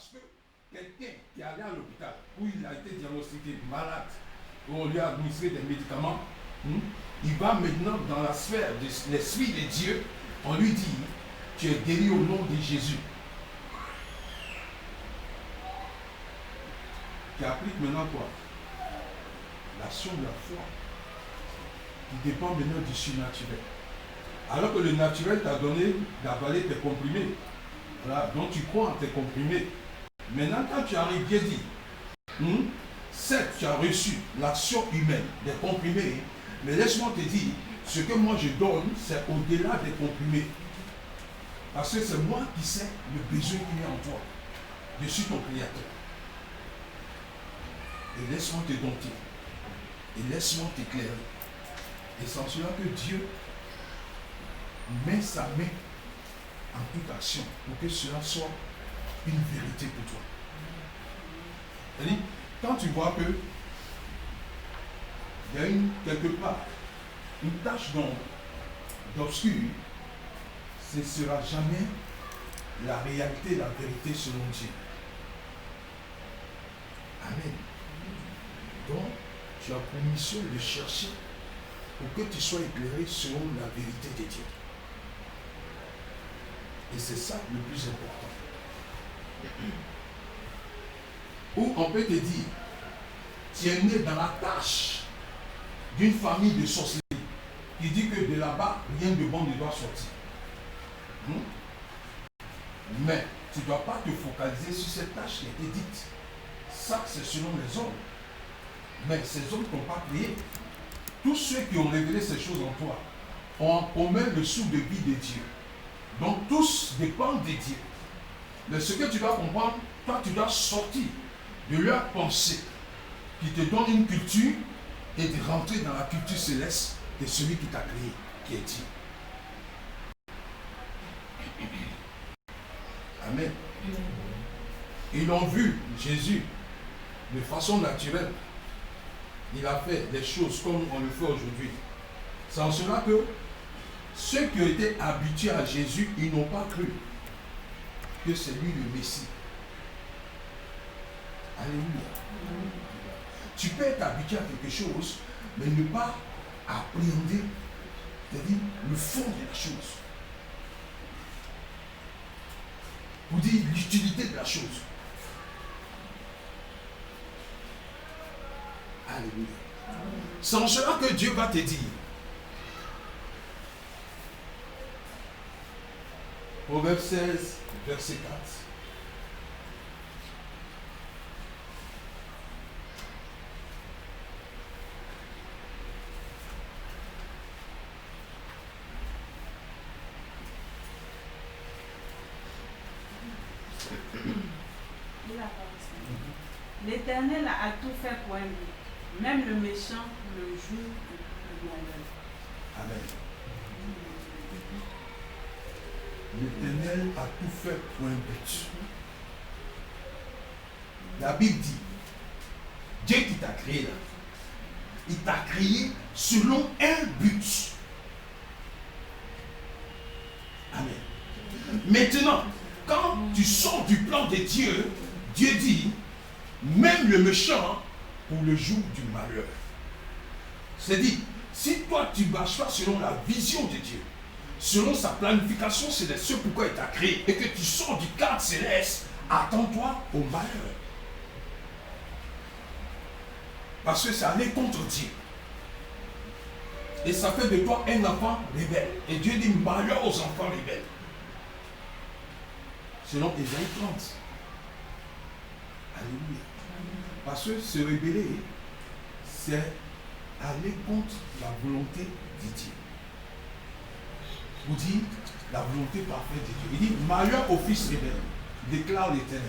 Parce que quelqu'un qui est allé à l'hôpital, où il a été diagnostiqué malade, où on lui a administré des médicaments, il va maintenant dans la sphère de l'Esprit de Dieu, on lui dit, tu es guéri au nom de Jésus. Qui applique maintenant quoi? L'action de la foi, qui dépend maintenant du surnaturel. Alors que le naturel t'a donné d'avaler tes comprimés. Voilà, donc tu crois en tes comprimés. Maintenant, quand tu arrives, Dieu dit, certes, tu as reçu l'action humaine des comprimés, mais laisse-moi te dire, ce que moi je donne, c'est au-delà des comprimés. Parce que c'est moi qui sais le besoin qu'il y a en toi. Je suis ton créateur. Et laisse-moi te dompter. Et laisse-moi t'éclairer. Et c'est en cela que Dieu met sa main en toute action pour que cela soit une vérité pour toi. C'est-à-dire, quand tu vois que il y a quelque part une tache d'ombre, d'obscur, ce ne sera jamais la réalité, la vérité selon Dieu. Amen. Donc, tu as pour mission de chercher pour que tu sois éclairé selon la vérité de Dieu. Et c'est ça le plus important. Ou on peut te dire, tu es né dans la tâche d'une famille de sorcellerie qui dit que de là-bas, rien de bon ne doit sortir. Mais tu ne dois pas te focaliser sur cette tâche qui a été dite. Ça, c'est selon les hommes. Mais ces hommes ne t'ont pas créé. Tous ceux qui ont révélé ces choses en toi ont en commun le souffle de vie de Dieu. Donc tous dépendent de Dieu. Mais ce que tu dois comprendre, toi tu dois sortir de leur pensée qui te donne une culture et de rentrer dans la culture céleste de celui qui t'a créé, qui est Dieu. Amen. Ils l'ont vu, Jésus, de façon naturelle. Il a fait des choses comme on le fait aujourd'hui. C'est en cela que ceux qui ont été habitués à Jésus, ils n'ont pas cru que c'est lui le Messie. Alléluia. Tu peux être habitué à quelque chose, mais ne pas appréhender, c'est-à-dire le fond de la chose. Pour dire l'utilité de la chose. Alléluia. C'est en cela que Dieu va te dire. Proverbe 16, verset 4. L'Éternel a tout fait pour un but, même le méchant le jour du malheur. Amen. L'Éternel a tout fait pour un but. La Bible dit, Dieu qui t'a créé là, il t'a créé selon un but. Amen. Maintenant, quand tu sors du plan de Dieu, Dieu dit, même le méchant pour le jour du malheur. C'est-à-dire, si toi tu ne marches pas selon la vision de Dieu, selon sa planification céleste, ce pourquoi il t'a créé, et que tu sors du cadre céleste, attends-toi au malheur. Parce que c'est aller contre Dieu. Et ça fait de toi un enfant rebelle. Et Dieu dit malheur aux enfants rebelles. Selon Ésaïe 30. Alléluia. Parce que se rebeller, c'est aller contre la volonté de Dieu. Vous dites la volonté parfaite de Dieu. Il dit malheur au fils rebelle, déclare l'Éternel.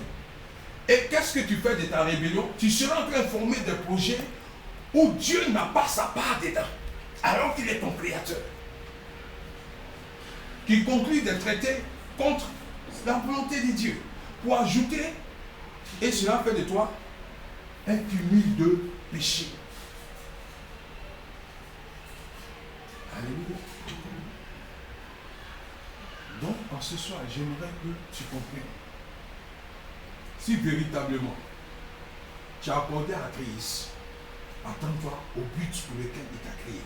Et qu'est-ce que tu fais de ta rébellion? Tu seras en train de former des projets où Dieu n'a pas sa part dedans, alors qu'il est ton créateur. Qui conclut des traités contre la volonté de Dieu, pour ajouter, et cela fait de toi un cumul de péché. Alléluia. Donc, en ce soir, j'aimerais que tu comprennes. Si véritablement tu as accordé à Christ, attends-toi au but pour lequel il t'a créé.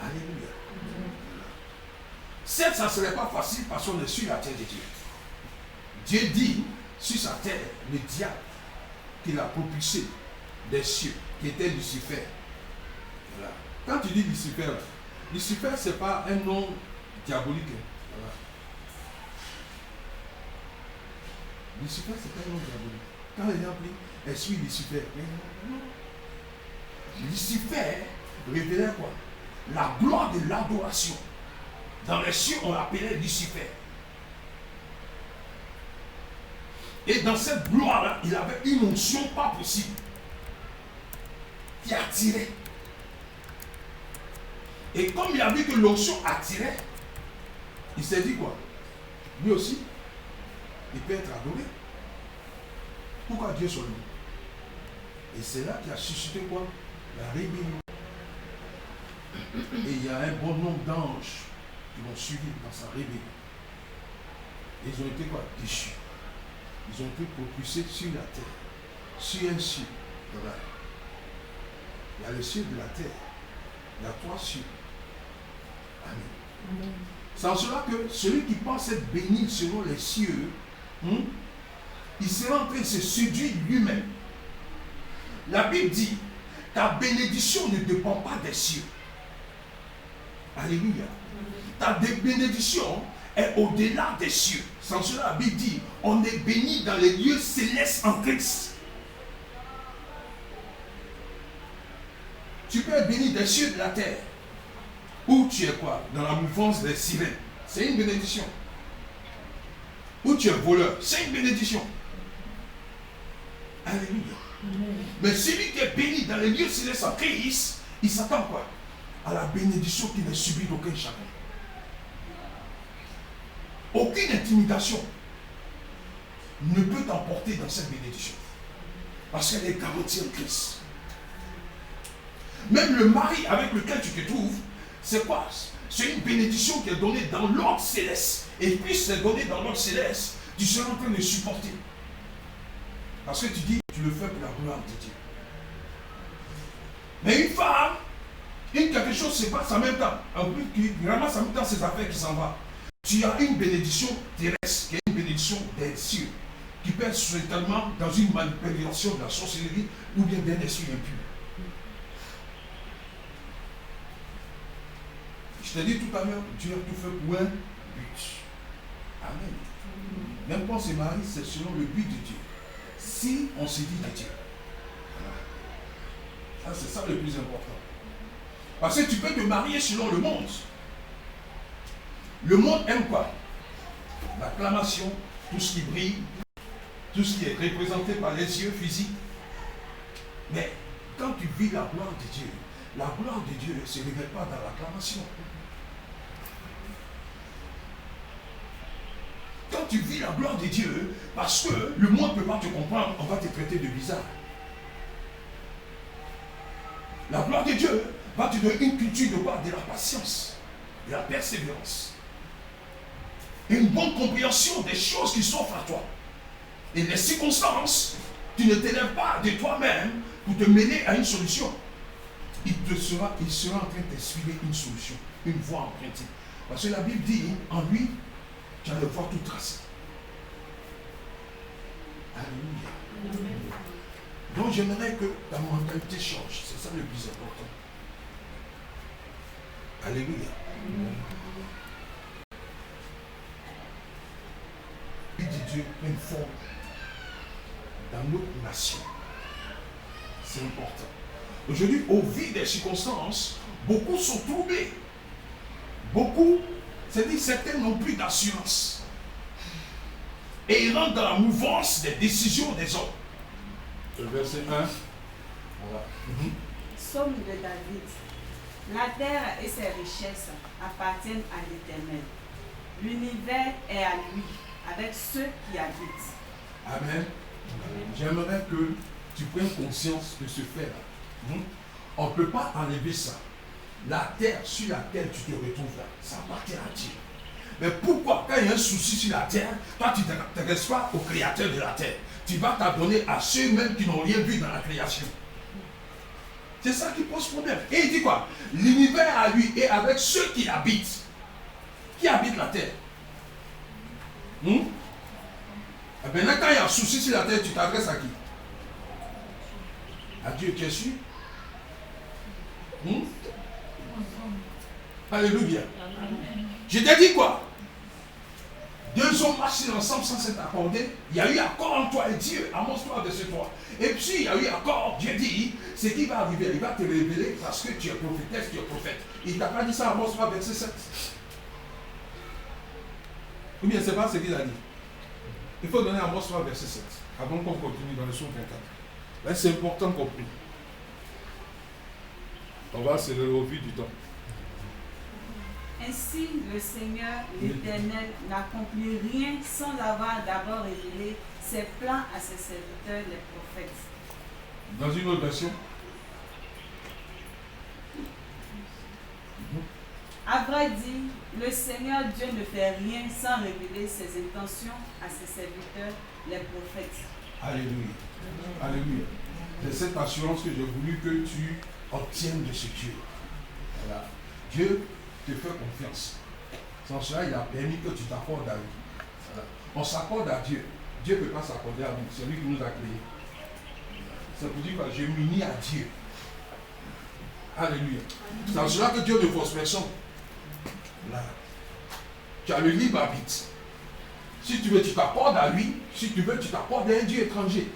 Alléluia. Certes, ça ne serait pas facile parce qu'on est sur la terre de Dieu. Dieu dit sur sa terre, le diable qu'il a propulsé des cieux, qui était Lucifer. Voilà. Quand tu dis Lucifer, Lucifer, ce n'est pas un nom diabolique. Voilà. Lucifer, ce n'est pas un nom diabolique. Quand les gens prient, suis Lucifer. Lucifer révélait quoi? La gloire de l'adoration. Dans les cieux, on l'appelait Lucifer. Et dans cette gloire-là, il avait une onction pas possible qui attirait. Et comme il a vu que l'onction attirait, il s'est dit quoi? Lui aussi, il peut être adoré. Pourquoi Dieu seulement? Et c'est là qu'il a suscité quoi? La rébellion. Et il y a un bon nombre d'anges qui l'ont suivi dans sa rébellion. Et ils ont été quoi? Déchus. Ils ont été propulsés sur la terre, sur un ciel. Voilà. Il y a le ciel de la terre. Il y a 3 cieux. Amen. Amen. C'est en cela que celui qui pense être béni selon les cieux, il sera en train de se séduire lui-même. La Bible dit, ta bénédiction ne dépend pas des cieux. Alléluia. Ta bénédiction est au-delà des cieux. Sans cela, la Bible dit, on est béni dans les lieux célestes en Christ. Tu peux être béni des cieux de la terre. Ou tu es quoi? Dans la mouvance des sirènes. C'est une bénédiction. Ou tu es voleur. C'est une bénédiction. Alléluia. Mais celui qui est béni dans les lieux célestes en Christ, il s'attend quoi? À la bénédiction qui ne subit d'aucun chagrin. Aucune intimidation ne peut t'emporter dans cette bénédiction. Parce qu'elle est garantie en Christ. Même le mari avec lequel tu te trouves, c'est quoi? C'est une bénédiction qui est donnée dans l'ordre céleste. Et puis c'est donné dans l'ordre céleste, tu seras en train de supporter. Parce que tu dis, tu le fais pour la gloire de Dieu. Mais une femme, quelque chose se passe en même temps. En plus, qui ramasse en même temps ses affaires qui s'en va. Tu as une bénédiction terrestre, qui est une bénédiction des cieux, qui peut être certainement dans une manipulation de la sorcellerie ou bien d'un esprit impur. Je t'ai dit tout à l'heure, Dieu a tout fait pour un but. Amen. Même quand on se marie, c'est selon le but de Dieu. Si on se dit de Dieu. Voilà. C'est ça le plus important. Parce que tu peux te marier selon le monde. Le monde aime quoi? L'acclamation, tout ce qui brille, tout ce qui est représenté par les yeux physiques. Mais quand tu vis la gloire de Dieu, la gloire de Dieu ne se révèle pas dans l'acclamation. Quand tu vis la gloire de Dieu, parce que le monde ne peut pas te comprendre, on va te traiter de bizarre. La gloire de Dieu va te donner une culture de quoi? De la patience, de la persévérance. Une bonne compréhension des choses qui s'offrent à toi. Et les circonstances, tu ne t'élèves pas de toi-même pour te mener à une solution. Il sera en train de t'expliquer une solution, une voie empruntée. Parce que la Bible dit, en lui, tu vas le voir tout tracé. Alléluia. Amen. Donc j'aimerais que ta mentalité change. C'est ça le plus important. Alléluia. Amen. De Dieu prenne forme dans notre nation. C'est important. Aujourd'hui, au vu des circonstances, beaucoup sont troublés. Beaucoup, c'est-à-dire certains n'ont plus d'assurance. Et ils rentrent dans la mouvance des décisions des hommes. Le verset 1. Voilà. Psaume de David. La terre et ses richesses appartiennent à l'Éternel. L'univers est à lui, avec ceux qui habitent. Amen. J'aimerais que tu prennes conscience de ce fait-là. On ne peut pas enlever ça. La terre sur laquelle tu te retrouves là, ça appartient à Dieu. Mais pourquoi, quand il y a un souci sur la terre, toi tu ne t'intéresses pas au créateur de la terre? Tu vas t'adonner à ceux-mêmes qui n'ont rien vu dans la création. C'est ça qui pose problème. Et il dit quoi? L'univers à lui est avec ceux qui habitent. Qui habitent la terre? Et maintenant, quand il y a un souci sur la terre, tu t'adresses à qui? À Dieu, tu es sûr? Alléluia. Je t'ai dit quoi? Deux hommes marchent ensemble sans s'être accordés. Il y a eu accord entre toi et Dieu. Amos 3, verset 3. Et puis il y a eu accord. Dieu dit, ce qui va arriver, il va te révéler parce que tu es prophétesse, tu es prophète. Il ne t'a pas dit ça à Amos 3, verset 7. Ou bien c'est pas ce qu'il a dit. Il faut donner Amos 3, verset 7. Avant qu'on continue dans le son 24. Là, c'est important qu'on prie. On va accélérer au vu du temps. Ainsi, le Seigneur, l'Éternel, n'accomplit rien sans avoir d'abord révélé ses plans à ses serviteurs, les prophètes. Dans une autre version. À vrai dire, le Seigneur Dieu ne fait rien sans révéler ses intentions à ses serviteurs, les prophètes. Alléluia. Alléluia. C'est cette assurance que j'ai voulu que tu obtiennes de ce Dieu. Voilà. Dieu te fait confiance. Sans cela, il a permis que tu t'accordes à lui. Voilà. On s'accorde à Dieu. Dieu ne peut pas s'accorder à nous. C'est lui qui nous a créés. Ça veut dire que je m'unis à Dieu. Alléluia. C'est en cela que Dieu ne force personne. Là. Tu as le libre arbitre. Si tu veux, tu t'accordes à lui. Si tu veux, tu t'accordes à un Dieu étranger.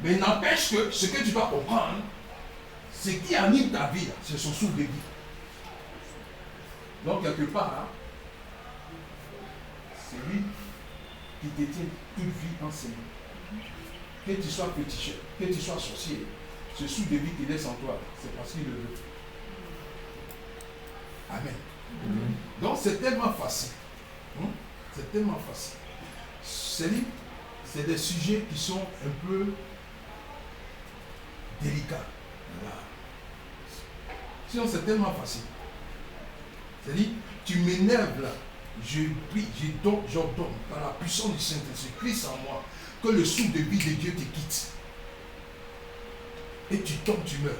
Mais il n'empêche que ce que tu dois comprendre, ce qui anime ta vie, c'est son souffle de vie. Donc, quelque part, c'est lui qui détient toute vie en ses mains. Que tu sois féticheur, que tu sois sorcier, ce souffle de vie qu'il laisse en toi, c'est parce qu'il le veut. Amen. Donc, c'est tellement facile. C'est tellement facile. C'est des sujets qui sont un peu délicats. Voilà. Sinon, c'est tellement facile. C'est-à-dire, tu m'énerves là, je prie, j'ordonne par la puissance du Saint-Esprit, Christ en moi, que le souffle de vie de Dieu te quitte. Et tu tombes, tu meurs.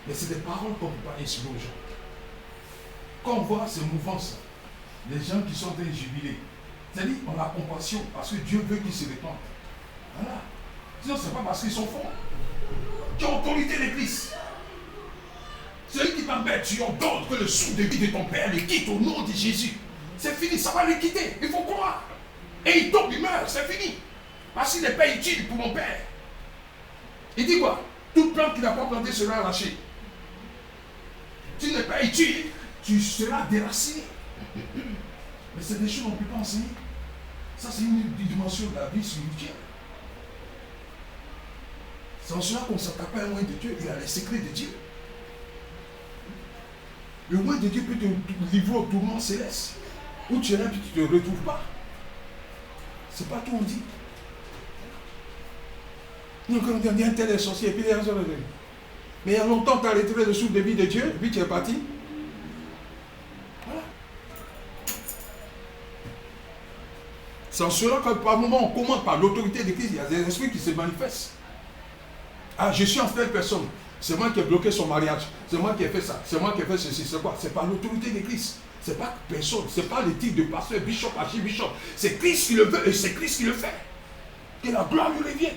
Mais c'est des paroles qu'on ne peut pas inspirer aux gens. Quand on voit ces mouvances, les gens qui sont jubilés, c'est-à-dire, on a compassion parce que Dieu veut qu'ils se répandent. Voilà. Sinon, ce n'est pas parce qu'ils sont forts. Tu as autorité de Christ. Celui qui t'embête, tu ordonnes que le souffle de vie de ton Père le quitte au nom de Jésus. C'est fini, ça va le quitter. Il faut croire. Et il tombe, il meurt, c'est fini. Parce qu'il n'est pas utile pour mon Père. Il dit quoi? Toute plante qui n'a pas planté sera arrachée. Tu n'es pas utile, tu seras déraciné. Mais c'est des choses qu'on ne peut pas enseigner. Ça, c'est une dimension de la vie spirituelle. C'est en cela qu'on ne s'attaque pas à un loin de Dieu. Il a les secrets de Dieu. Le loin de Dieu peut te livrer au tourment céleste. Où tu es là et tu ne te retrouves pas. C'est pas tout on dit. Donc on dit un tel est sorcier et puis il est un seul. Mais il y a longtemps tu as retiré le souffle de vie de Dieu et puis tu es parti. Voilà. C'est en cela que par moment on commande par l'autorité de Christ, il y a des esprits qui se manifestent. Ah, je suis en telle personne. C'est moi qui ai bloqué son mariage. C'est moi qui ai fait ça. C'est moi qui ai fait ceci. C'est quoi? C'est par l'autorité de Christ. C'est pas personne. C'est pas le titre de pasteur, bishop, archibishop. C'est Christ qui le veut et c'est Christ qui le fait. Que la gloire lui revienne.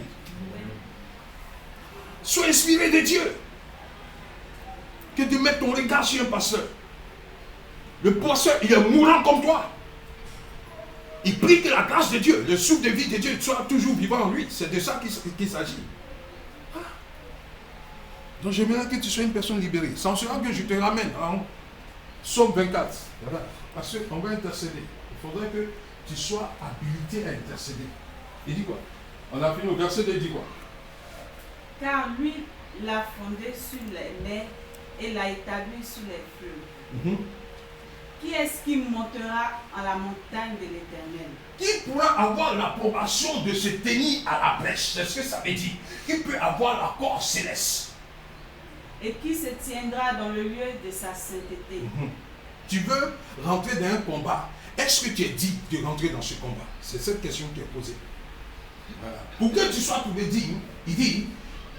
Sois inspiré de Dieu. Que de mettre ton regard sur un pasteur. Le pasteur, il est mourant comme toi. Il prie que la grâce de Dieu, le souffle de vie de Dieu soit toujours vivant en lui. C'est de ça qu'il s'agit. Donc j'aimerais que tu sois une personne libérée. C'est en cela que je te ramène en Psaume 24. Voilà. Parce qu'on va intercéder. Il faudrait que tu sois habilité à intercéder. Il dit quoi? On a fini au verset 2, il dit quoi? Car lui l'a fondé sur les mers et l'a établi sur les fleuves. Qui est-ce qui montera en la montagne de l'Éternel? Qui pourra avoir l'approbation de se tenir à la brèche? C'est ce que ça veut dire. Qui peut avoir l'accord céleste? Et qui se tiendra dans le lieu de sa sainteté? Tu veux rentrer dans un combat est-ce que tu es digne de rentrer dans ce combat? C'est cette question qui est posée. Voilà. Pour que tu sois trouvé digne, il dit,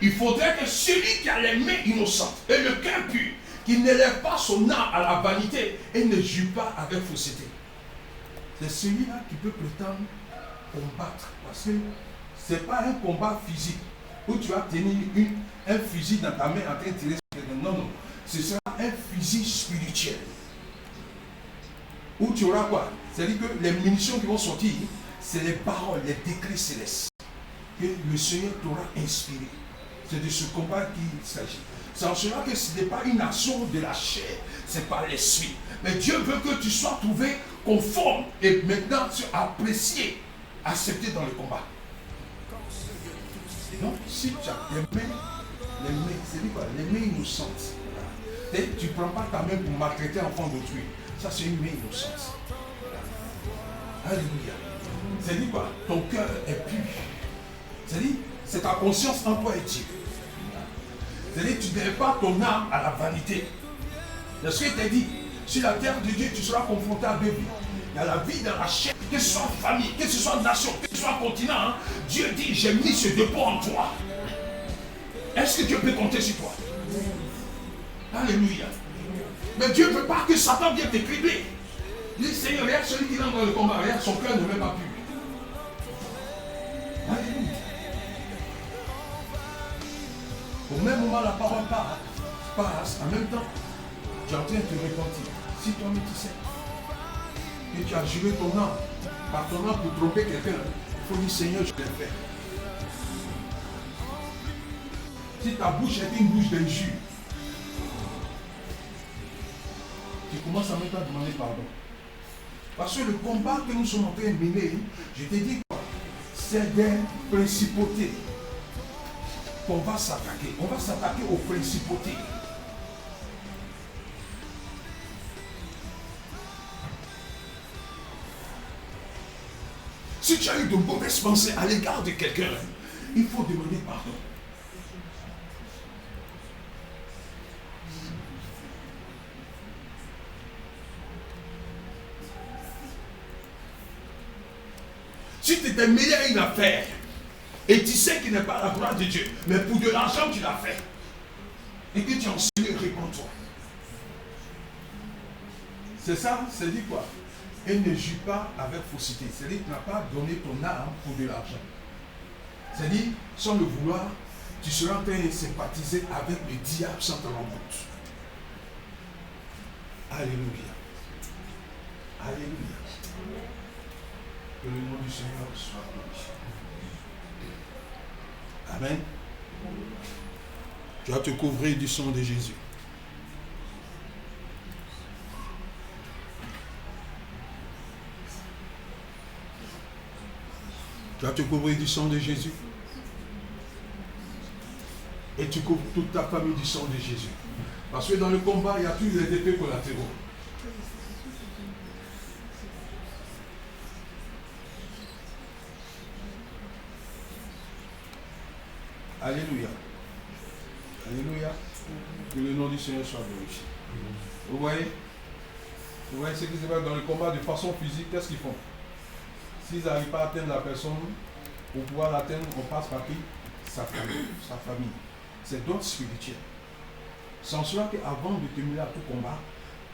il faudrait que celui qui a les mains innocentes et le cœur pur, qui n'élève pas son âme à la vanité et ne joue pas avec fausseté. C'est celui-là qui peut prétendre combattre. Parce que ce n'est pas un combat physique où tu vas tenir un fusil dans ta main en train de tirer sur quelqu'un. Non, non. Ce sera un fusil spirituel. Où tu auras quoi? C'est-à-dire que les munitions qui vont sortir, c'est les paroles, les décrets célestes que le Seigneur t'aura inspiré. C'est de ce combat qu'il s'agit. C'est en cela que ce n'est pas une action de la chair, c'est par l'esprit. Mais Dieu veut que tu sois trouvé conforme et maintenant apprécié, accepté dans le combat. Donc, si tu as les mains, c'est quoi? Les mains innocentes. Et tu ne prends pas ta main pour maltraiter l'enfant d'autrui. Ça, c'est une main innocente. Alléluia. C'est-à-dire quoi? Ton cœur est pur. C'est-à-dire, c'est ta conscience en toi et Dieu. C'est-à-dire, tu ne donnes pas ton âme à la vanité. C'est ce qu'il t'a dit. Sur la terre de Dieu, tu seras confronté à deux vies. Il y a la vie dans la chair, que ce soit famille, que ce soit nation, que ce soit continent. Hein. Dieu dit, j'ai mis ce dépôt en toi. Est-ce que Dieu peut compter sur toi? Alléluia. Mais Dieu ne veut pas que Satan vienne te cribler. Il dit, Seigneur, regarde celui qui est dans le combat, regarde, son cœur ne m'est pas pur. Alléluia. Au même moment, la parole passe, en même temps, tu es en train de te repentir. Si toi-même tu sais que tu as juré ton âme, par ton âme pour tromper quelqu'un, il faut dire, Seigneur, je l'ai fait. Si ta bouche est une bouche d'injure, tu commences à maintenant demander pardon. Parce que le combat que nous sommes en train de mener, je t'ai dit quoi? C'est des principautés qu'on va s'attaquer. On va s'attaquer aux principautés. Si tu as eu de mauvaises pensées à l'égard de quelqu'un, il faut demander pardon. Si tu t'es mêlé à une affaire et tu sais qu'il n'est pas la gloire de Dieu, mais pour de l'argent tu l'as fait et que tu as enseigné, réponds-toi. C'est ça, c'est dit quoi? Et ne joue pas avec fausseté. C'est-à-dire que tu n'as pas donné ton âme pour de l'argent. C'est-à-dire, sans le vouloir, tu seras en train de sympathiser avec le diable sans te rendre compte. Alléluia. Alléluia. Que le nom du Seigneur soit glorifié. Amen. Tu vas te couvrir du sang de Jésus. Tu vas te couvrir du sang de Jésus. Et tu couvres toute ta famille du sang de Jésus. Parce que dans le combat, il y a tous les effets collatéraux. Alléluia. Alléluia. Que le nom du Seigneur soit glorifié. Vous voyez? Vous voyez ce qui se passe dans le combat de façon physique, qu'est-ce qu'ils font? S'ils n'arrivent pas à atteindre la personne, pour pouvoir l'atteindre, on passe par qui? Sa famille. C'est d'ordre spirituel. Sans cela qu'avant de te mêler à tout combat,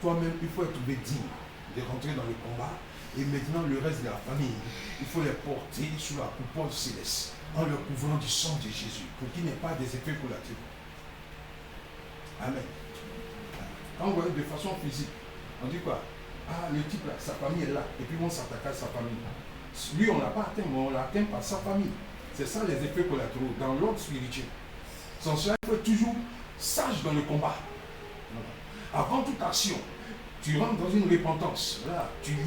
toi-même, il faut être trouvé digne de rentrer dans le combat. Et maintenant, le reste de la famille, il faut les porter sous la coupole céleste, en leur couvrant du sang de Jésus, pour qu'il n'y ait pas des effets collatéraux. Amen. Quand on voit de façon physique, on dit quoi? Ah, le type là, sa famille est là, et puis on s'attaque à sa famille. Lui, on ne l'a pas atteint, mais on l'atteint par sa famille. C'est ça les effets collatéraux, dans l'ordre spirituel. Sans cela, il faut être toujours sage dans le combat. Avant toute action, tu rentres dans une repentance. Là, tu te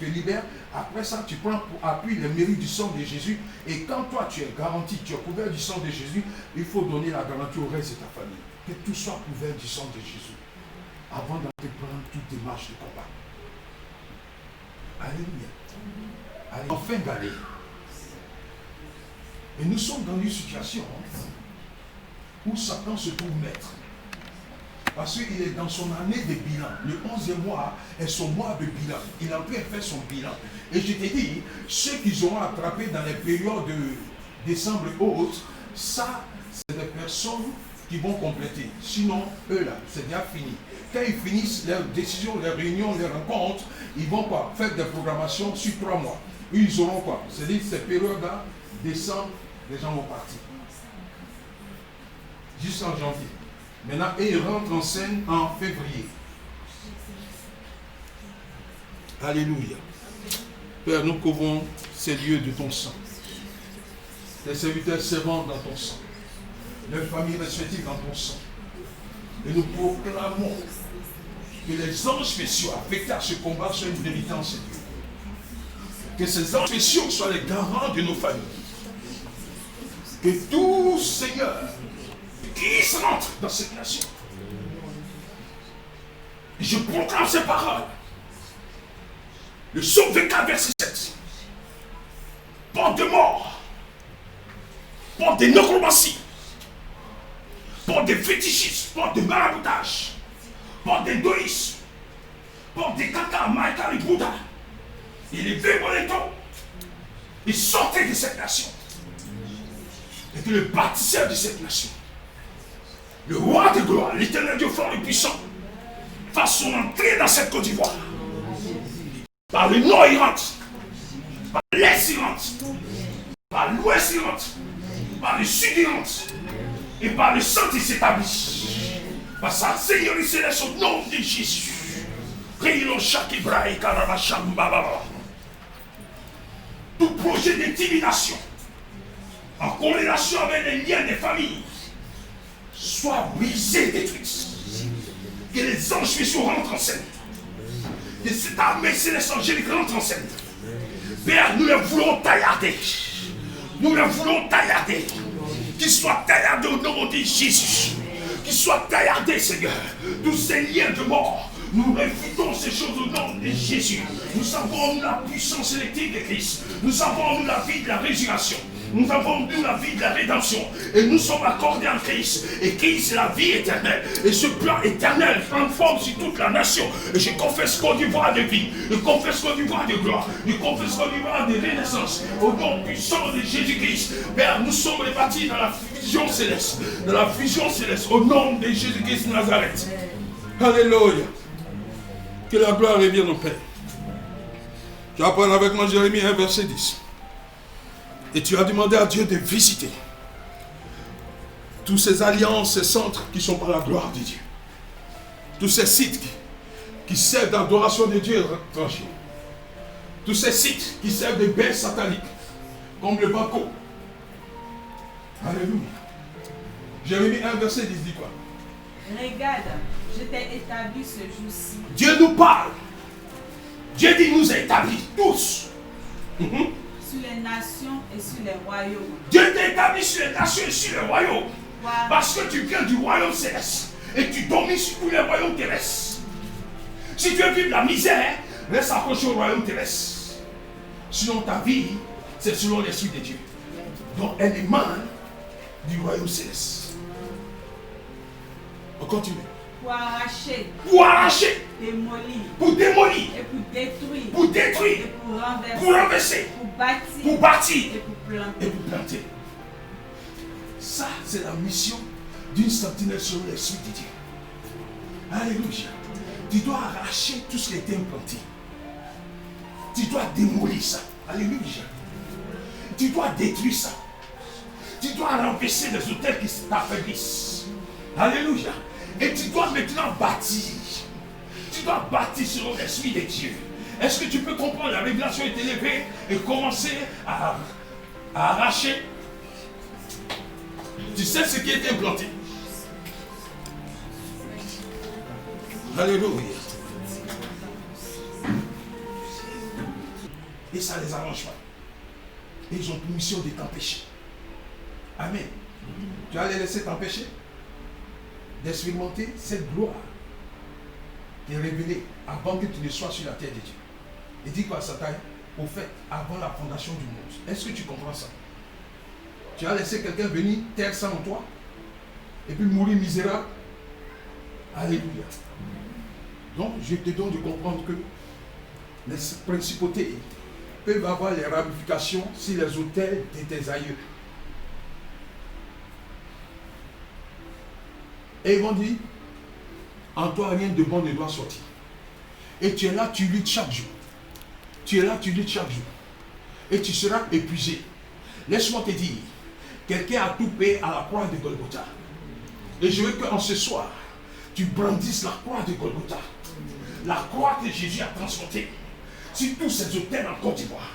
libères. Après ça, tu prends pour appui les mérites du sang de Jésus. Et quand toi, tu es garanti, tu es couvert du sang de Jésus, il faut donner la garantie au reste de ta famille. Que tout soit couvert du sang de Jésus. Avant d'entreprendre toute démarche de combat. Alléluia. Allez, en fin d'année. Et nous sommes dans une situation où Satan se trouve maître. Parce qu'il est dans son année de bilan. Le 11e mois est son mois de bilan. Il est en train de faire son bilan. Et je t'ai dit, ceux qu'ils auront attrapés dans les périodes de décembre et autres, ça, c'est des personnes qui vont compléter. Sinon, eux là, c'est déjà fini. Quand ils finissent leurs décisions, leurs réunions, leurs rencontres, ils vont quoi? Faire des programmations sur 3 mois. Eux, ils auront quoi? C'est-à-dire, ces périodes-là, décembre, les gens vont partir. Jusqu'en janvier. Maintenant, ils rentrent en scène en février. Alléluia. Père, nous couvrons ces lieux de ton sang. Tes serviteurs servants dans ton sang. Leurs familles respectives dans ton sang. Et nous proclamons que les anges spéciaux affectés à ce combat soient une délivrance de Dieu. Que ces anges spéciaux soient les garants de nos familles. Que tout Seigneur qui se rentre dans cette nation. Et je proclame ces paroles. Le psaume 24, verset 7. Porte de mort, porte de nécromancie, porte de fétichisme, porte de maraboutage, porte d'hindouisme, porte de caca, maïka et bouddha. Et les vémolétons, ils sortaient de cette nation. Et que le bâtisseur de cette nation, le roi de gloire, l'éternel Dieu fort et puissant, fasse son entrée dans cette Côte d'Ivoire. Par le nord, il rentre. Par l'est, il rentre. Par l'ouest, il rentre. Par le sud, il rentre. Et par le centre, il s'établit. Par sa Seigneur, il céleste au nom de Jésus. Tout projet d'intimidation en corrélation avec les liens des familles soit brisé, détruit. Que les anges spéciaux rentrent en scène. Que cette armée céleste angélique rentre en scène. Père, nous les voulons taillarder. Nous les voulons taillarder. Qu'ils soient taillardés au nom de Jésus. Qu'ils soient taillardés, Seigneur. Tous ces liens de mort. Nous réfutons ces choses au nom de Jésus. Nous avons la puissance électrique de Christ. Nous avons la vie de la résurrection. Nous avons nous la vie de la rédemption. Et nous sommes accordés en Christ. Et Christ est la vie éternelle. Et ce plan éternel prend forme sur toute la nation. Et je confesse Côte d'Ivoire de vie. Je confesse Côte d'Ivoire de gloire. Je confesse Côte d'Ivoire de renaissance. Au nom puissant de Jésus-Christ. Père, nous sommes répartis dans la fusion céleste. Dans la fusion céleste. Au nom de Jésus-Christ de Nazareth. Alléluia. Que la gloire revienne au Père. Tu vas prendre avec moi Jérémie 1, verset 10. Et tu as demandé à Dieu de visiter tous ces alliances, ces centres qui sont par la gloire de Dieu. Tous ces sites qui servent d'adoration de Dieu étranger. Tous ces sites qui servent de bains sataniques, comme le Baco. Alléluia. Jérémie 1, verset 10 dit quoi? Regarde, je t'ai établi ce jour-ci. Dieu nous parle. Dieu dit nous a établis tous. Sur les nations et sur les royaumes. Dieu t'a établi sur les nations et sur les royaumes. Wow. Parce que tu viens du royaume céleste. Et tu domines sur tous les royaumes terrestres. Si tu veux vivre la misère, reste accroché au royaume terrestre. Sinon ta vie, c'est selon l'esprit de Dieu. Donc elle émane du royaume céleste. On continue. Pour arracher. Pour arracher. Démolir. Pour démolir. Et pour détruire. Pour détruire. Et pour renverser. Pour renverser. Pour bâtir. Pour bâtir. Et pour planter. Et pour planter. Ça, c'est la mission d'une sentinelle sur l'esprit de Dieu. Alléluia. Tu dois arracher tout ce qui a été implanté. Tu dois démolir ça. Alléluia. Tu dois détruire ça. Tu dois renverser les autels qui t'affaiblissent. Alléluia. Et tu dois maintenant bâtir. Tu dois bâtir selon l'esprit de Dieu. Est-ce que tu peux comprendre? La révélation est élevée et commencer à arracher. Tu sais ce qui est implanté. Alléluia. Et ça ne les arrange pas. Et ils ont pour mission de t'empêcher. Amen. Tu vas les laisser t'empêcher d'expérimenter cette gloire qui est révélée avant que tu ne sois sur la terre de Dieu. Il dit quoi, Satan? Au fait, avant la fondation du monde. Est-ce que tu comprends ça? Tu as laissé quelqu'un venir terre sans toi et puis mourir misérable? Alléluia. Donc, je te donne de comprendre que les principautés peuvent avoir les ramifications sur les autels de tes aïeux. Et ils vont dire, en toi rien de bon ne doit sortir. Et tu es là, tu luttes chaque jour. Tu es là, tu luttes chaque jour. Et tu seras épuisé. Laisse-moi te dire, quelqu'un a tout payé à la croix de Golgotha. Et je veux qu'en ce soir, tu brandisses la croix de Golgotha. La croix que Jésus a transportée sur tous ces autels en Côte d'Ivoire.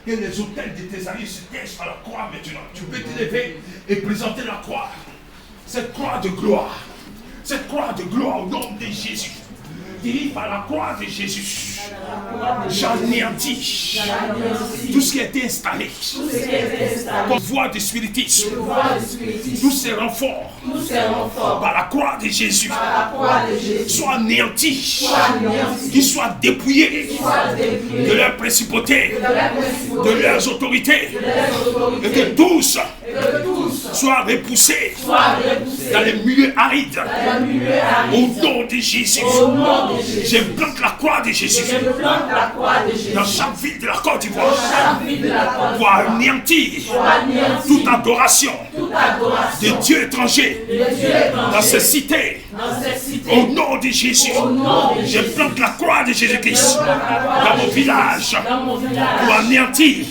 Que les autels de tes amis se taisent à la croix maintenant. Tu peux te lever et présenter la croix. Cette croix de gloire. Cette croix de gloire au nom de Jésus. Dis par la croix de Jésus. J'anéantis tout ce qui a été installé comme voie de spiritisme. Tous ces renforts par la croix de Jésus soient anéantis, qu'ils soient dépouillés de leurs principautés, de leurs autorités, et que tous soient repoussés dans les milieux arides. Au nom de Jésus, j'implante la croix de Jésus dans chaque ville de la Côte d'Ivoire pour anéantir toute adoration de Dieu étranger dans ces cités. Au nom de Jésus, j'implante la croix de Jésus-Christ dans mon village pour anéantir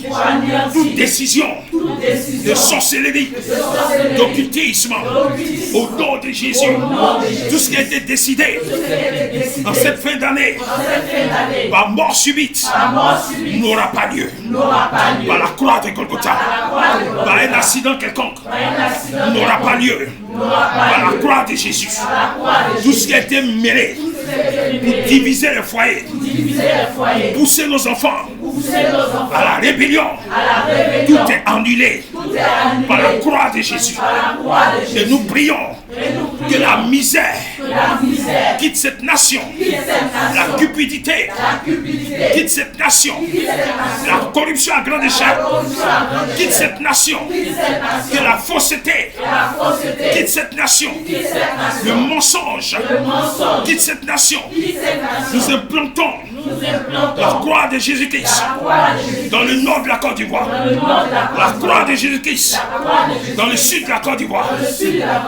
toute décision de sorcellerie, d'occultisme. Au nom de Jésus, tout ce qui a été décidé en cette fin d'année par mort subite n'aura pas lieu. Par la croix de Golgotha, par un accident quelconque n'aura pas lieu. Par la croix de Jésus, tout ce qui a été mêlé pour diviser les foyers, pour pousser nos enfants à la rébellion, tout est annulé par la croix de Jésus. Et nous prions que la misère quitte cette nation, la cupidité quitte cette nation, la corruption à grande échelle quitte cette nation, que la fausseté quitte cette nation, le mensonge quitte cette nation. Nous implantons la croix de Jésus-Christ dans le nord de la Côte d'Ivoire, la croix de Jésus-Christ dans le sud de la Côte d'Ivoire,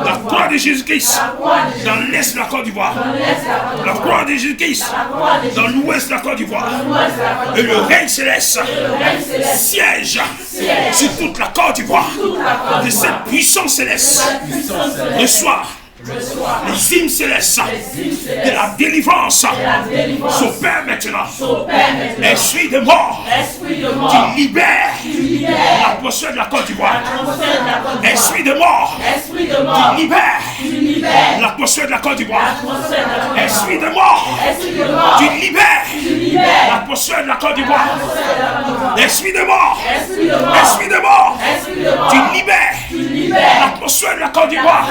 la croix de Jésus-Christ dans l'est de la Côte d'Ivoire, la croix de Jésus-Christ dans l'ouest de la Côte d'Ivoire, et le règne céleste siège sur toute la Côte d'Ivoire. De cette puissance céleste reçoit les hymnes célestes de la délivrance s'opèrent maintenant. Esprit de mort, tu libères l'atmosphère de la Côte d'Ivoire. Esprit de mort, tu libères l'atmosphère de la Côte d'Ivoire. Esprit de mort, tu libères l'atmosphère de la Côte d'Ivoire. Esprit de mort, tu libères l'atmosphère de la Côte d'Ivoire.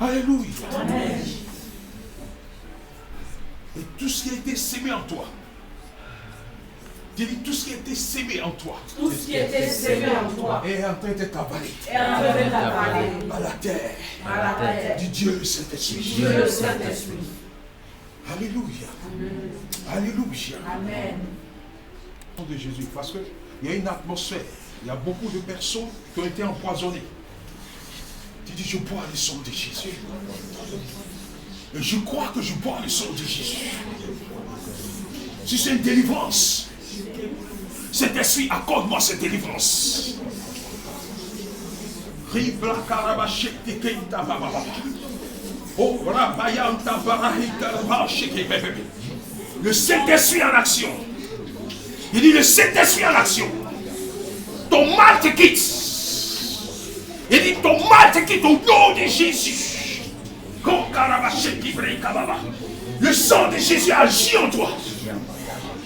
Alléluia. Amen. Et tout ce qui a été sémé en toi, tout ce qui a été sémé en toi, tout ce qui a été sémé en toi est en train d'être avalé à la terre du Dieu Saint-Esprit. Alléluia. Alléluia. Amen. Au nom de Jésus, parce qu'il y a une atmosphère, il y a beaucoup de personnes qui ont été empoisonnées. Tu dis, je bois le sang de Jésus. Et je crois que je bois le sang de Jésus. Si c'est une délivrance, cet esprit, accorde-moi cette délivrance. Le Saint-Esprit en action. Il dit, le Saint-Esprit en action. Ton mal te quitte. Il dit, ton mal te quitte au nom de Jésus. Le sang de Jésus agit en toi.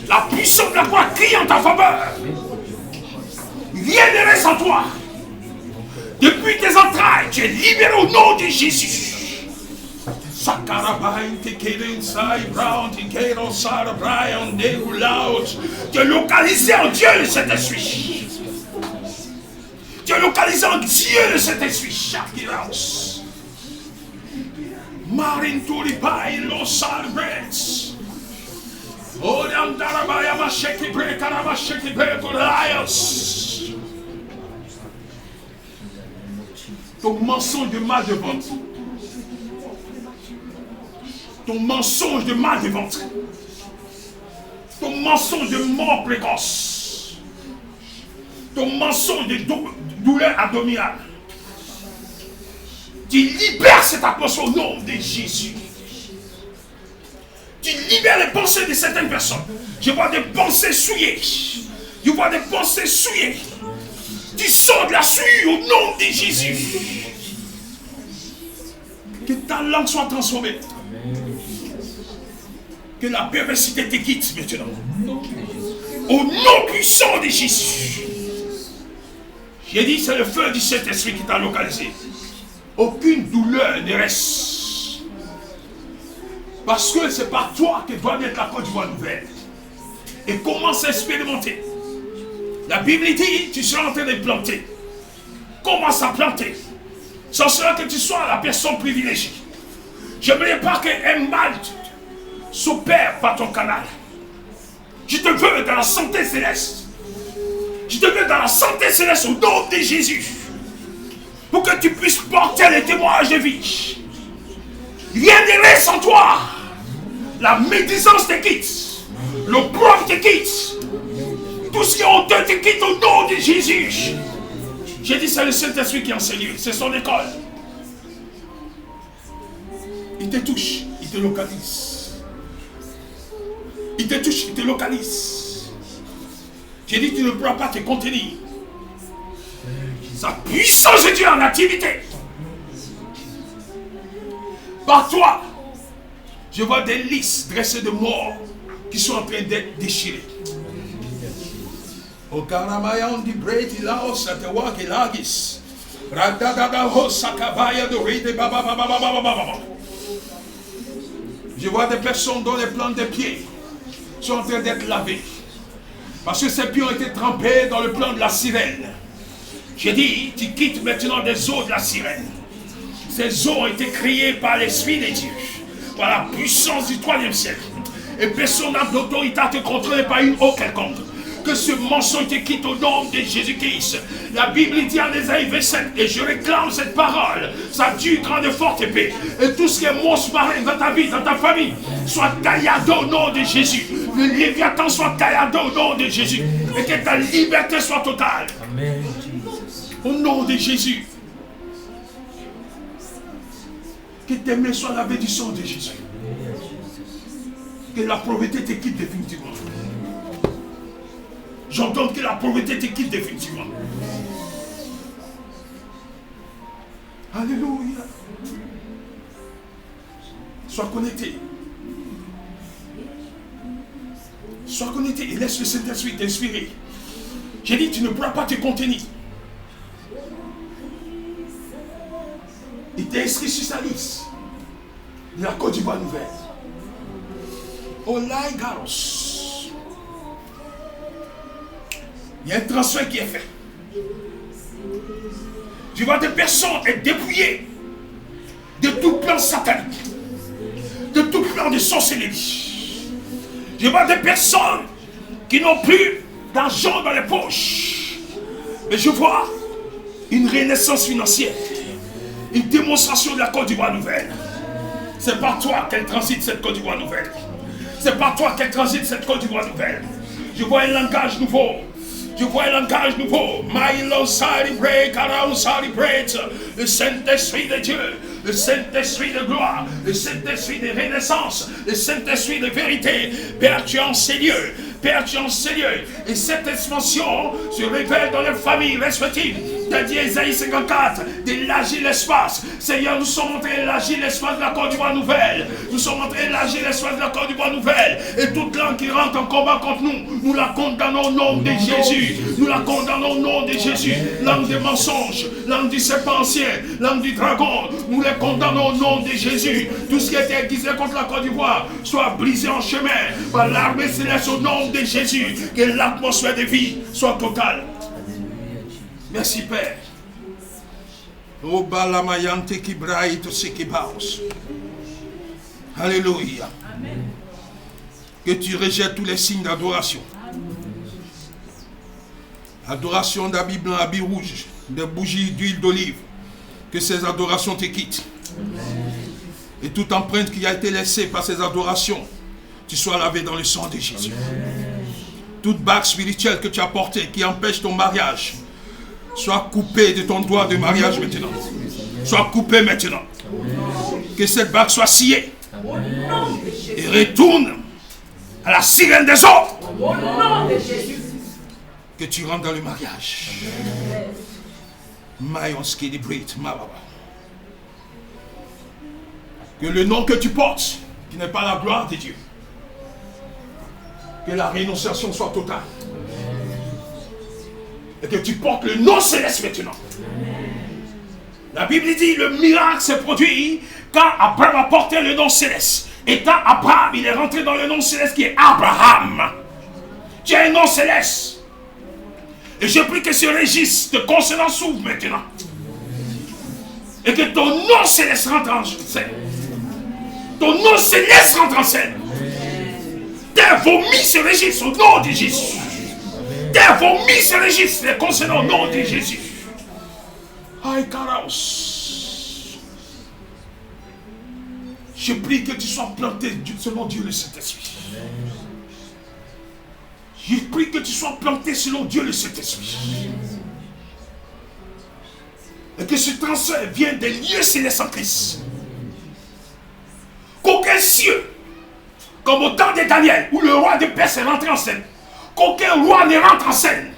La puissance de la croix crie en ta faveur. Rien ne reste en toi. Depuis tes entrailles, tu es libéré au nom de Jésus. Tu es localisé en Dieu de cet esprit. Tu es localisé en Dieu de cet esprit. Marinturi pai lo celebrates. Oh, Darabaya Masheki break, Aramasheki break, Lions. Ton mensonge de mal de ventre. Ton mensonge de mal de ventre. Ton mensonge de mort précoce. Ton mensonge de douleur abdominale. Tu libères cette atmosphère au nom de Jésus. Tu libères les pensées de certaines personnes. Je vois des pensées souillées. Je vois des pensées souillées. Tu sors de la souillure au nom de Jésus. Que ta langue soit transformée. Que la perversité te quitte maintenant. Au nom puissant de Jésus. J'ai dit, c'est le feu du Saint-Esprit qui t'a localisé. Aucune douleur ne reste. Parce que c'est par toi que doit naître la Côte d'Ivoire nouvelle. Et commence à expérimenter. La Bible dit, tu seras en train de planter. Commence à planter. Sans cela que tu sois la personne privilégiée. Je ne voudrais pas qu'un mal s'opère par ton canal. Je te veux dans la santé céleste. Je te veux dans la santé céleste au nom de Jésus. Pour que tu puisses porter les témoignages de vie. Rien ne reste en toi. La médisance te quitte. L'opprobre te quitte. Tout ce qui est honteux te quitte au nom de Jésus. J'ai dit, c'est le Saint-Esprit qui enseigne. C'est son école. Il te touche, il te localise. Il te touche, il te localise. J'ai dit, tu ne pourras pas te contenir. Sa puissance de Dieu en activité. Par toi, je vois des listes dressées de morts qui sont en train d'être déchirées. O Karamayan di Breti Laos at the Waki Lagis. Radadada Hosakabaya de Ride Baba Baba Baba Baba. Je vois des personnes dont les plantes des pieds sont en train d'être lavées. Parce que ces pieds ont été trempés dans le plan de la sirène. J'ai dit, tu quittes maintenant des eaux de la sirène. Ces eaux ont été créées par l'Esprit de Dieu, par la puissance du 3e siècle. Et personne n'a d'autorité à te contrôler par une eau quelconque. Que ce mensonge te quitte au nom de Jésus-Christ. La Bible dit en Ésaïe 27, et je réclame cette parole, ça dure grande et forte épée. Et tout ce qui est monstre marin dans ta vie, dans ta famille, soit tailladé au nom de Jésus. Le Léviathan soit tailladé au nom de Jésus. Et que ta liberté soit totale. Amen. Au nom de Jésus. Que tes mains soient lavées du sang de Jésus. Que la pauvreté te quitte définitivement. J'entends que la pauvreté te quitte définitivement. Alléluia. Sois connecté. Sois connecté et laisse le Saint-Esprit t'inspirer. J'ai dit, tu ne pourras pas te contenir. Il t'est inscrit sur sa liste de la Côte d'Ivoire nouvelle. Olay Garos. Il y a un transfert qui est fait. Je vois des personnes être dépouillées de tout plan satanique, de tout plan de sorcellerie. Je vois des personnes qui n'ont plus d'argent dans les poches. Mais je vois une renaissance financière, une démonstration de la Côte d'Ivoire nouvelle. C'est par toi qu'elle transite cette Côte d'Ivoire nouvelle. C'est par toi qu'elle transite cette Côte d'Ivoire nouvelle. Je vois un langage nouveau. Je vois un langage nouveau. Milo celebrate, Around celebrate. Le Saint-Esprit de Dieu, le Saint-Esprit de gloire, le Saint-Esprit de renaissance, le Saint-Esprit de vérité. Père, tu es en ces lieux. Père, tu es en ces lieux. Et cette expansion se révèle dans les familles respectives. T'as dit Esaïe 54, d'élargir l'espace. Seigneur, nous sommes en train d'élargir l'espace de la Côte d'Ivoire nouvelle. Nous sommes en train d'élargir l'espace de la Côte d'Ivoire nouvelle. Et toute langue qui rentre en combat contre nous, nous la condamnons au nom de Jésus. Nous la condamnons au nom de Jésus. Langue des mensonges, langue du serpent ancien, langue du dragon, nous les condamnons au nom de Jésus. Tout ce qui a été aiguisé contre la Côte d'Ivoire soit brisé en chemin par l'armée céleste au nom de Jésus. Que l'atmosphère de vie soit totale. Merci Père. O balamayante qui braille tout ce qui passe. Alléluia. Amen. Que tu rejettes tous les signes d'adoration. Adoration d'habits blancs, habits rouges, des bougies d'huile d'olive. Que ces adorations te quittent. Et toute empreinte qui a été laissée par ces adorations, tu sois lavé dans le sang de Jésus. Toute bague spirituelle que tu as portée qui empêche ton mariage, sois coupée de ton doigt de mariage maintenant. Sois coupée maintenant. Que cette bague soit sciée. Et retourne à la sirène des eaux. Au nom de Jésus. Que tu rentres dans le mariage. Que le nom que tu portes, qui n'est pas la gloire de Dieu, que la rénonciation soit totale. Et que tu portes le nom céleste maintenant. La Bible dit, le miracle s'est produit quand Abraham a porté le nom céleste. Et quand Abraham, il est rentré dans le nom céleste qui est Abraham. Tu as un nom céleste. Et je prie que ce registre de consonance s'ouvre maintenant. Et que ton nom céleste rentre en scène. Ton nom céleste rentre en scène. Terre vomi ce registre au nom de Jésus. Terre vomi ce registre les consonants au nom de Jésus. Aïe, Karaos. Je prie que tu sois planté selon Dieu le Saint-Esprit. Je prie que tu sois planté selon Dieu le Saint-Esprit. Et que ce transfert vienne des lieux célestes en Christ. Qu'aucun cieux, comme au temps de Daniel, où le roi de Perse est rentré en scène, qu'aucun roi ne rentre en scène.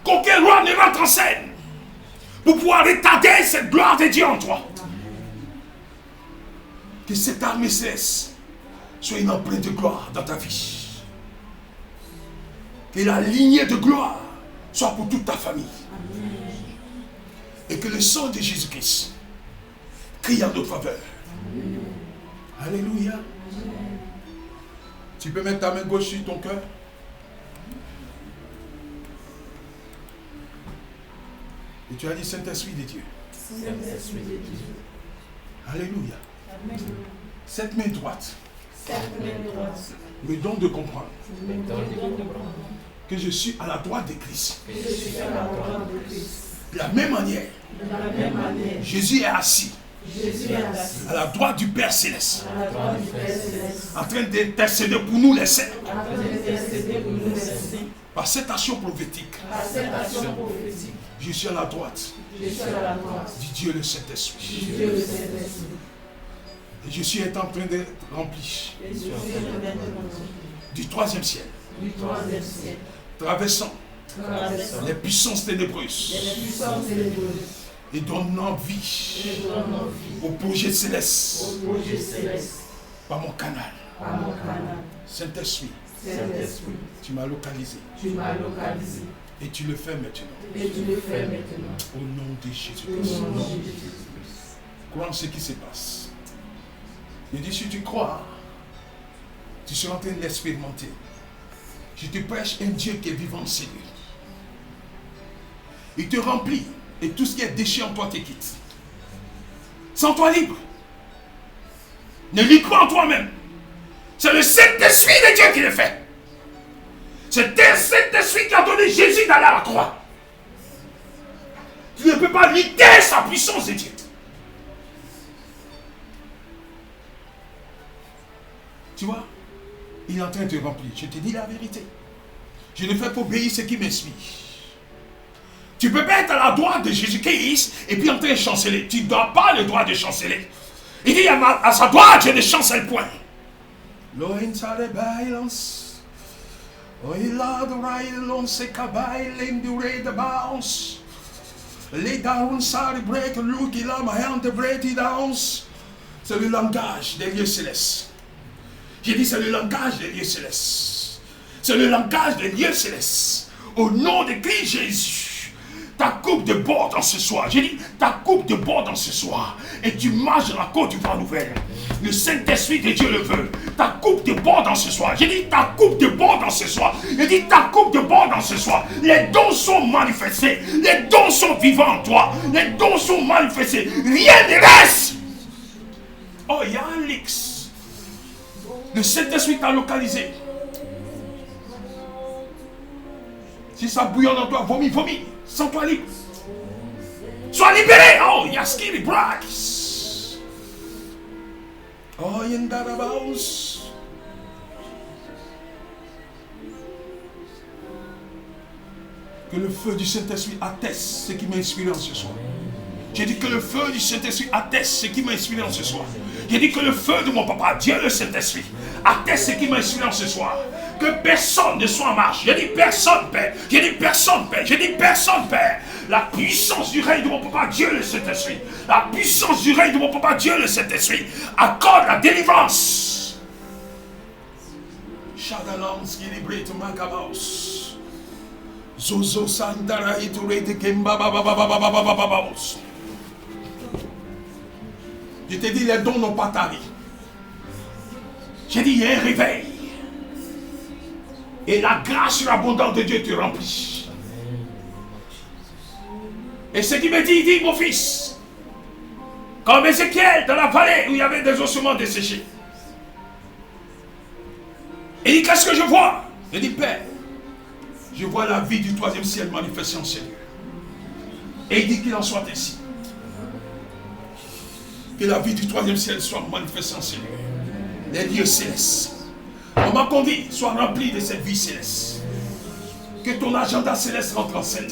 Qu'aucun roi ne rentre en scène pour pouvoir retarder cette gloire de Dieu en toi. Que cette armée céleste soit une empreinte de gloire dans ta vie. Que la lignée de gloire soit pour toute ta famille. Et que le sang de Jésus-Christ crie en notre faveur. Alléluia. Tu peux mettre ta main gauche sur ton cœur. Et tu as dit Saint-Esprit de Dieu. Saint-Esprit de Dieu. Alléluia. Amen. Cette main droite Cette main droite. me donne de comprendre Me donne de comprendre que je suis à la droite de Christ. que je suis à la droite de Christ. De la même manière, De la même manière, Jésus est assis Jésus est assis à la droite du Père Céleste, à la droite du Père Céleste, en train d'intercéder pour nous les saints. afin d'intercéder pour nous les saints. Par cette action prophétique, Par cette action prophétique, je suis à la droite je suis à la droite du Dieu le Saint-Esprit. du Dieu le Saint-Esprit. Et je suis en train d'être rempli Et je suis maintenant du troisième ciel, du troisième ciel, traversant traversant les puissances les ténébreuses puissances ténébreuses et donnant vie et donnant vie au projet céleste au projet céleste par mon canal. par mon canal. Saint-Esprit, Saint-Esprit, tu m'as localisé tu m'as localisé et tu le fais maintenant. et tu le fais maintenant. Au nom de Au Jésus-Christ. nom de Jésus-Christ. Crois en ce qui se passe. Je dis, si tu crois, tu seras en train de l'expérimenter. Je te prêche un Dieu qui est vivant, c'est lui. Il te remplit et tout ce qui est déchet en toi te quitte. Sens-toi libre. Ne lis pas en toi-même. C'est le Saint-Esprit de Dieu qui le fait. C'est le Saint-Esprit qui a donné Jésus d'aller à la croix. Tu ne peux pas limiter sa puissance de Dieu. Tu vois, il est en train de te remplir. Je te dis la vérité. Je ne fais qu'obéir ce qui m'inspire. Tu peux pas être à la droite de Jésus-Christ et puis en train de chanceler. Tu ne dois pas le droit de chanceler. Il dit à sa droite, je ne chancelle point. C'est le langage des lieux célestes. J'ai dit, c'est le langage des lieux célestes. C'est le langage des lieux célestes. Au nom de Christ Jésus, ta coupe de bord dans ce soir. J'ai dit, ta coupe de bord dans ce soir. Et tu marches dans la Côte d'Ivoire nouvelle. Le Saint-Esprit de Dieu le veut. Ta coupe de bord dans ce soir. J'ai dit, ta coupe de bord dans ce soir. J'ai dit, ta coupe de bord dans ce soir. Les dons sont manifestés. Les dons sont vivants en toi. Les dons sont manifestés. Rien ne reste. Oh, il y a un X. Le Saint-Esprit t'a localisé. Si ça bouillonne en toi, vomis, vomis. Sens-toi libre. Sois libéré. Oh, il y a ce qui est brax. Oh, il y a une darabaus. Que le feu du Saint-Esprit atteste ce qui m'a inspiré en ce soir. J'ai dit que le feu du Saint-Esprit atteste ce qui m'a inspiré en ce soir. J'ai dit que le feu de mon papa, Dieu le Saint-Esprit, atteste ce qui m'a inspiré en ce soir. Que personne ne soit en marche. J'ai dit personne, Père. J'ai dit personne, Père. J'ai dit personne, Père. La puissance du règne de mon papa, Dieu le Saint-Esprit. La puissance du règne de mon papa, Dieu le Saint-Esprit. Accorde la délivrance. Shadalam skilibré to makabaos. Zozo sandara iture de kemba bababababababababos. Je t'ai dit, les dons n'ont pas tari. J'ai dit, il y a un réveil. Et la grâce et l'abondance de Dieu te remplit. Et ce qui me dit, il dit, mon fils, comme Ézéchiel dans la vallée où il y avait des ossements desséchés. Il dit, qu'est-ce que je vois? Il dit, Père, je vois la vie du troisième ciel manifestée en Seigneur. Et il dit qu'il en soit ainsi. Que la vie du troisième ciel soit manifestée en Seigneur. Les lieux célestes. On m'a conduit, sois rempli de cette vie céleste. Que ton agenda céleste rentre en scène.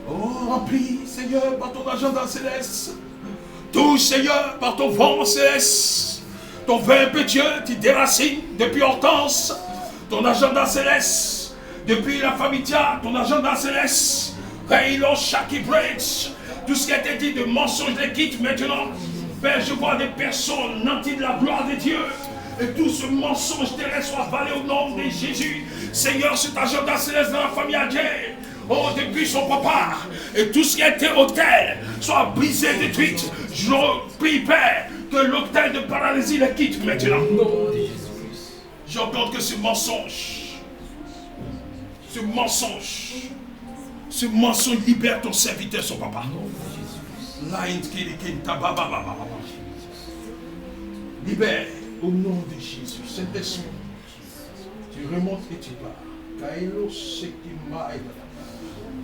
Oh, rempli, Seigneur, par ton agenda céleste. Touche, Seigneur, par ton vent céleste. Ton vin impétueux qui déracine depuis Hortense. Ton agenda céleste. Depuis la Famitia, ton agenda céleste. Raylon, Shaki Bridge. Tout ce qui a été dit de mensonges les quitte maintenant. Père, je vois des personnes nanties de la gloire de Dieu. Et tout ce mensonge terrestre soit avalé au nom de Jésus. Seigneur, cet agenda céleste dans la famille Adjé. Oh, depuis son papa. Et tout ce qui a été autel soit brisé, détruit. Je prie, Père, que l'autel de paralysie les quitte maintenant. J'entends que ce mensonge libère ton serviteur, son papa. Libère au nom de Jésus. Saint-Esprit, tu remontes et tu pars. Kailo Sekimai,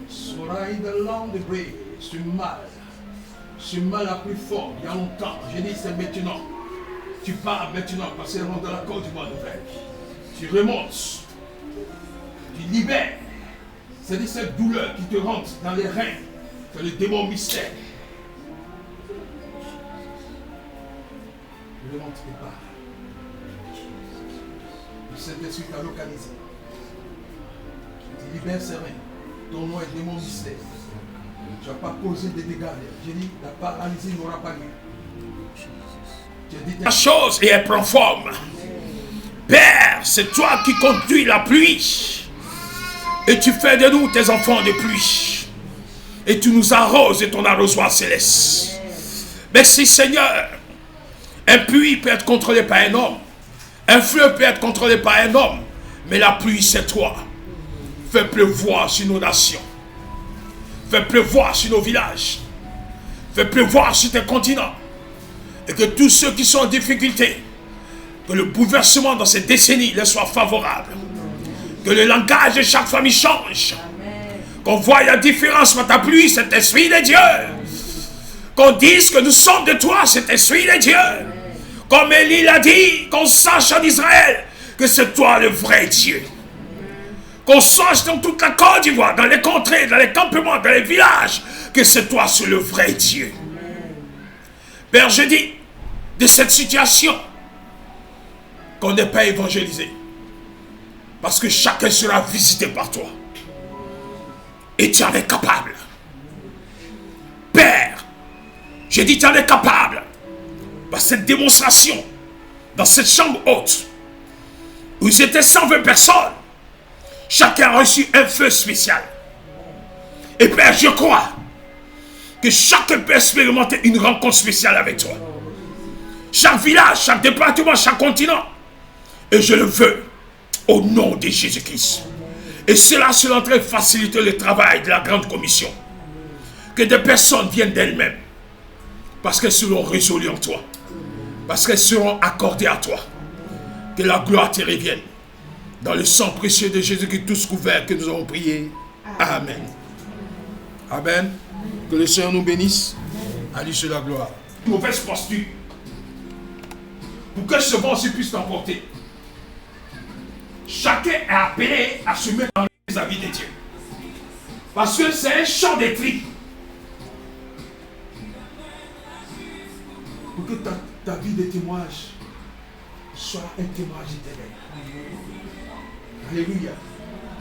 Soraï de l'an de Bré, ce mal a plus fort il y a longtemps. J'ai dit c'est maintenant. Tu pars maintenant parce qu'elle rentre dans la Côte d'Ivoire nouvelle. Tu remontes, tu libères. C'est-à-dire cette douleur qui te rentre dans les reins, c'est le démon mystère. Le remonte et part. Le Saint-Esprit t'a localisé. Tu libères ses reins. Ton nom est démon mystère. Tu n'as pas causé des dégâts. J'ai dit, la paralysie n'aura pas lieu. La chose et elle prend forme. Père, c'est toi qui conduis la pluie. Et tu fais de nous tes enfants de pluie. Et tu nous arroses de ton arrosoir céleste. Merci Seigneur. Un puits peut être contrôlé par un homme. Un fleuve peut être contrôlé par un homme. Mais la pluie c'est toi. Fais pleuvoir sur nos nations. Fais pleuvoir sur nos villages. Fais pleuvoir sur tes continents. Et que tous ceux qui sont en difficulté, que le bouleversement dans ces décennies leur soit favorable. Que le langage de chaque famille change. Qu'on voie la différence entre ta pluie, cet esprit de Dieu. Qu'on dise que nous sommes de toi, cet esprit de Dieu. Comme Élie l'a dit, qu'on sache en Israël que c'est toi le vrai Dieu. Qu'on sache dans toute la Côte d'Ivoire, dans les contrées, dans les campements, dans les villages, que c'est toi sur le vrai Dieu. Père, je dis, de cette situation, qu'on n'est pas évangélisé. Parce que chacun sera visité par toi. Et tu en es capable. Père, j'ai dit tu en es capable. Par cette démonstration, dans cette chambre haute, où ils étaient 120 personnes, chacun a reçu un feu spécial. Et Père, je crois que chacun peut expérimenter une rencontre spéciale avec toi. Chaque village, chaque département, chaque continent. Et je le veux au nom de Jésus-Christ. Et cela en train de faciliter le travail de la grande commission. Que des personnes viennent d'elles-mêmes. Parce qu'elles seront résolues en toi. Parce qu'elles seront accordées à toi. Que la gloire te revienne. Dans le sang précieux de Jésus qui tous couverts que nous avons prié. Amen. Amen. Que le Seigneur nous bénisse. À lui sur la gloire. Une mauvaise posture. Pour que ce vent aussi puisse t'emporter. Chacun est appelé à se mettre dans les habits de Dieu. Parce que c'est un champ de tri. Pour que ta vie de témoignage soit un témoignage éternel. Alléluia.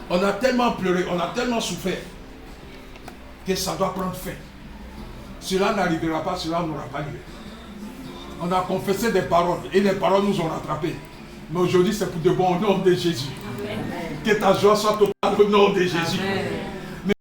On a tellement pleuré, on a tellement souffert que ça doit prendre fin. Cela n'arrivera pas, cela n'aura pas lieu. On a confessé des paroles et les paroles nous ont rattrapés. Mais aujourd'hui, c'est pour de bon au nom de Jésus. Amen. Que ta joie soit totale au nom de Jésus. Amen.